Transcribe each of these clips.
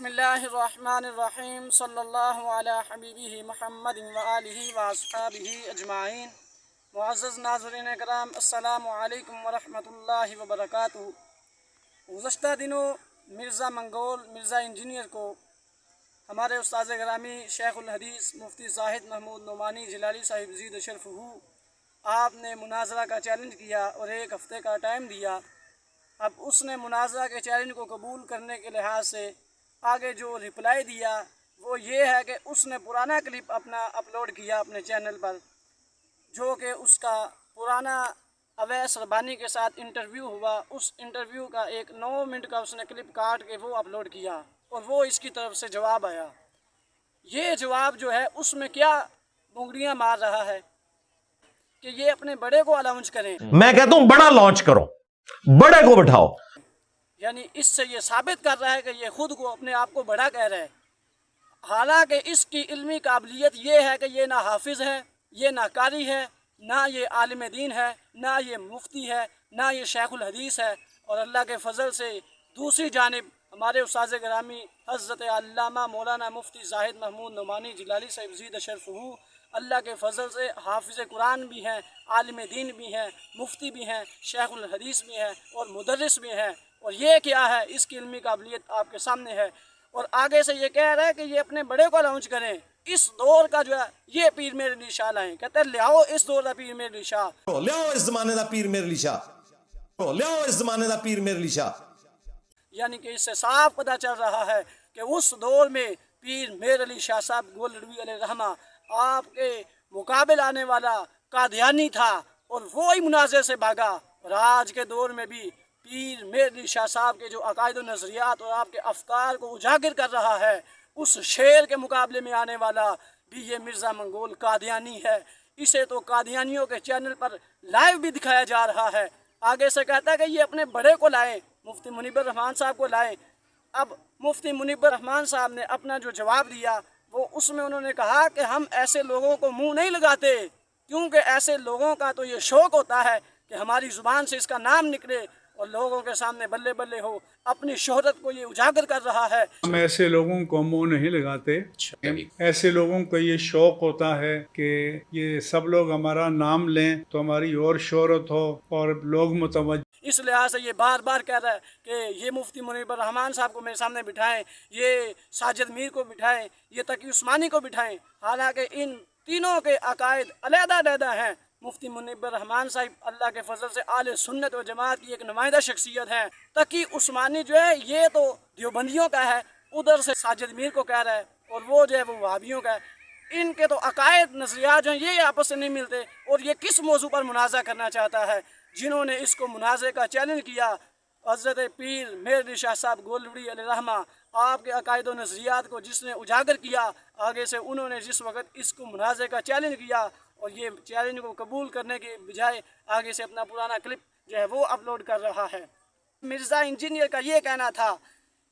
बिस्मिल्लाहिर्रहमानिर्रहीम सल्लल्लाहु अला हबीबिही मुहम्मद व आलिही व अस्हाबिही अजमाइन। मुअज़्ज़ज़ नाज़रीन कराम, अस्सलामु अलैकुम व रहमतुल्लाहि व बरकातुहू। गुज़श्ता दिनों मिर्ज़ा मंगोल मिर्ज़ा इंजीनियर को हमारे उस्ताद गिरामी शेखुल हदीस मुफ्ती ज़ाहिद महमूद नुमानी जिलाली साहिब ज़ीद शरफ़हू आपने मुनाज़रा का चैलेंज किया और एक हफ़्ते का टाइम दिया। अब उसने मुनाज़रा के चैलेंज को कबूल करने के लिहाज से आगे जो रिप्लाई दिया वो ये है कि उसने पुराना क्लिप अपना अपलोड किया अपने चैनल पर, जो कि उसका पुराना अवैस रबानी के साथ इंटरव्यू हुआ। उस इंटरव्यू का एक 9 मिनट का उसने क्लिप काट के वो अपलोड किया और वो इसकी तरफ से जवाब आया। ये जवाब जो है उसमें क्या बुंगड़ियाँ मार रहा है कि ये अपने बड़े को अलाउंस करें। मैं कहता हूं बड़ा लॉन्च करो, बड़े को बिठाओ। यानी इससे ये साबित कर रहा है कि ये खुद को अपने आप को बड़ा कह रहा है, हालांकि इसकी इल्मी काबिलियत ये है कि ये ना हाफिज़ है, ये ना कारी है, ना ये आलिम दीन है, ना ये मुफ्ती है, ना ये शेखुल हदीस है। और अल्लाह के फ़ज़ल से दूसरी जानिब हमारे उस्ताद गिरामी हज़रत अल्लामा मौलाना मुफ्ती ज़ाहिद महमूद नुमानी जिलाली साहिब ज़ीद शरफ़हू अल्लाह के फ़ज़ल से हाफिज़ कुरान भी हैं, आलिम दीन भी हैं, मुफ्ती भी हैं, शेखुल हदीस भी हैं और मुदर्रिस भी हैं। और ये क्या है, इसकी इल्मी काबिलियत आपके सामने है। और आगे से ये कह रहा है कि ये अपने बड़े को लॉन्च करें। इस दौर का जो है ये पीर मेरे लिए शाह लाएं, कहते हैं लियाओ इस दौर का पीर मेरे लिए शाह, लियाओ इस जमाने का पीर मेरे लिए शाह, लियाओ इस जमाने का पीर मेरे लिए शाह। यानी कि इससे साफ पता चल रहा है कि उस दौर में पीर मेर अली शाह साहब गोलडवी अलैहिर्रहमा आपके मुकाबले आने वाला कादियानी था और वो ही मुनाज़े से भागा। और आज के दौर में भी पीर मेर अली शाह साहब के जो अकायद नज़रियात और आपके अफकार को उजागर कर रहा है, उस शेर के मुकाबले में आने वाला भी ये मिर्ज़ा मंगोल कादियानी है। इसे तो कादियानियों के चैनल पर लाइव भी दिखाया जा रहा है। आगे से कहता है कि ये अपने बड़े को लाए, मुफ्ती मुनीबर रहमान साहब को लाए। अब मुफ्ती मुनीबर रहमान साहब ने अपना जो जवाब दिया वो उसमें उन्होंने कहा कि हम ऐसे लोगों को मुंह नहीं लगाते, क्योंकि ऐसे लोगों का तो ये शौक़ होता है कि हमारी ज़ुबान से इसका नाम निकले और लोगों के सामने बल्ले बल्ले हो। अपनी शोहरत को ये उजागर कर रहा है। हम ऐसे लोगों को मुंह नहीं लगाते। ऐसे लोगों को ये शौक होता है कि ये सब लोग हमारा नाम लें तो हमारी और शोहरत हो और लोग मुतवज्जो। इस लिहाज से ये बार बार कह रहा है कि ये मुफ्ती मुनीबर रहमान साहब को मेरे सामने बिठाएं, ये साजिद मीर को बिठाएं, ये तकी उस्मानी को बिठाएं। हालांकि इन तीनों के अकायद अलहदा हैं। मुफ्ती मुनीबर रहमान साहब अल्लाह के फजल से आले सुन्नत व जमात की एक नुमाइंदा शख्सियत है। तकी उस्मानी जो है ये तो देवबंदियों का है, उधर से साजिद मीर को कह रहा है, और वो जो है वो वहाबियों का है। इनके तो अकायद नज़रियात जो हैं ये आपस से नहीं मिलते। और ये किस मौजू पर मुनाज़ा करना चाहता है? जिन्होंने इसको मुनाज़े का चैलेंज किया, हज़रत पीर मेर अली शाह साहब गोलडवी अलैहिर्रहमा आपके अकायद व नज़रियात को जिसने उजागर किया, आगे से उन्होंने जिस वक्त इसको मुनाज़े का चैलेंज किया और ये चैलेंज को कबूल करने के बजाय आगे से अपना पुराना क्लिप जो है वो अपलोड कर रहा है। मिर्ज़ा इंजीनियर का ये कहना था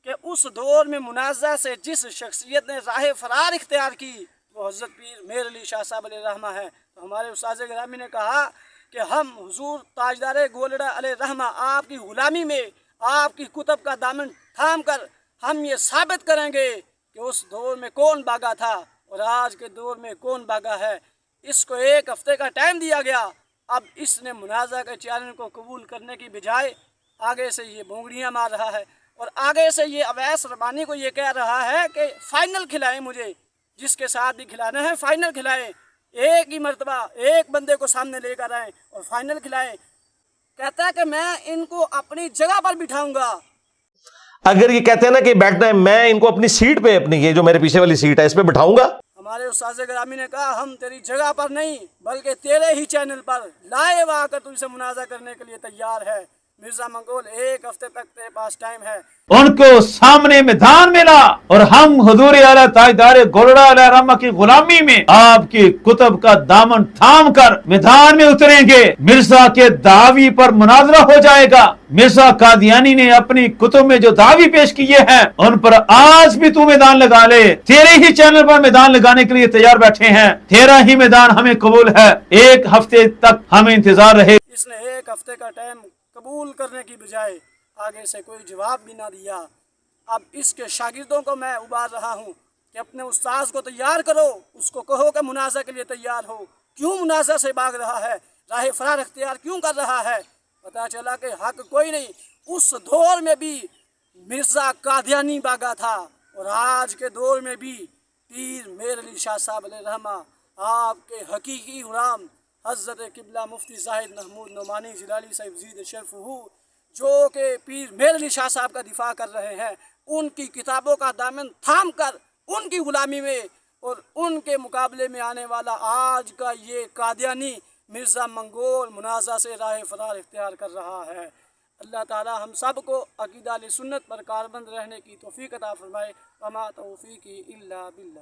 कि उस दौर में मुनाज़ा से जिस शख्सियत ने राह फरार इख्तियार की वो हज़रत पीर मेर अली शाह साहब अलैहिर्रहमा है। तो हमारे उस्ताद गिरामी ने कहा कि हम हुजूर ताजदार गोलड़ा अलैहिर्रहमा आपकी गुलामी में आपकी कुतब का दामन थाम कर हम ये साबित करेंगे कि उस दौर में कौन भागा था और आज के दौर में कौन भागा है। इसको एक हफ्ते का टाइम दिया गया। अब इसने मुनाज़ा के चैलेंज को कबूल करने की बजाय आगे से ये बोंगड़ियाँ मार रहा है और आगे से ये अवैस रबानी को ये कह रहा है कि फ़ाइनल खिलाएं, मुझे जिसके साथ भी खिलाना है फ़ाइनल खिलाएं, एक ही मरतबा एक बंदे को सामने लेकर आए और फ़ाइनल खिलाएं। कहता है कि मैं इनको अपनी जगह पर बिठाऊंगा। अगर ये कहते हैं ना कि बैठना है, मैं इनको अपनी सीट पे, अपनी ये जो मेरे पीछे वाली सीट है इस पे बिठाऊंगा। हमारे उस्ताद गिरामी ने कहा हम तेरी जगह पर नहीं बल्कि तेरे ही चैनल पर लाइव आकर तुझसे मुनाज़ा करने के लिए तैयार है। मिर्ज़ा मंगोल एक हफ्ते तक तेरे पास टाइम है। उनको सामने मैदान मिला और हम हुजूर आला ताजदार गोलड़ा अलैहिर्रहमा की गुलामी में आपकी कुतब का दामन थाम कर मैदान में उतरेंगे। मिर्जा के दावी पर मुनाजरा हो जाएगा। मिर्जा कादियानी ने अपनी कुतुब में जो दावी पेश किए हैं उन पर आज भी तू मैदान लगा ले। तेरे ही चैनल पर मैदान लगाने के लिए तैयार बैठे हैं। तेरा ही मैदान हमें कबूल है। एक हफ्ते तक हमें इंतजार रहे। इसने एक हफ्ते का टाइम कबूल करने की बजाय आगे से कोई जवाब भी ना दिया। اب اس کے شاگردوں کو میں ابار رہا ہوں کہ اپنے استاذ کو تیار کرو، اس کو کہو کہ منازع کے لیے تیار ہو، کیوں منازع سے بھاگ رہا ہے، راہ فرار اختیار کیوں کر رہا ہے؟ پتہ چلا کہ حق کوئی نہیں۔ اس دور میں بھی مرزا قادیانی بھاگا تھا، اور آج کے دور میں بھی پیر میر علی شاہ صاحب علیہ رحمہ، آپ کے حقیقی غلام حضرت قبلہ مفتی زاہد محمود نعمانی جلالی صاحب زید شرفہ، جو کہ پیر میر علی شاہ صاحب کا دفاع کر رہے ہیں، ان کی کتابوں کا دامن تھام کر ان کی غلامی میں اور ان کے مقابلے میں آنے والا آج کا یہ قادیانی مرزا منگول منازع سے راہ فرار اختیار کر رہا ہے۔ اللہ تعالی ہم سب کو عقیدہ اہل سنت پر کاربند رہنے کی توفیق عطا فرمائے۔ وما توفیقی الا باللہ۔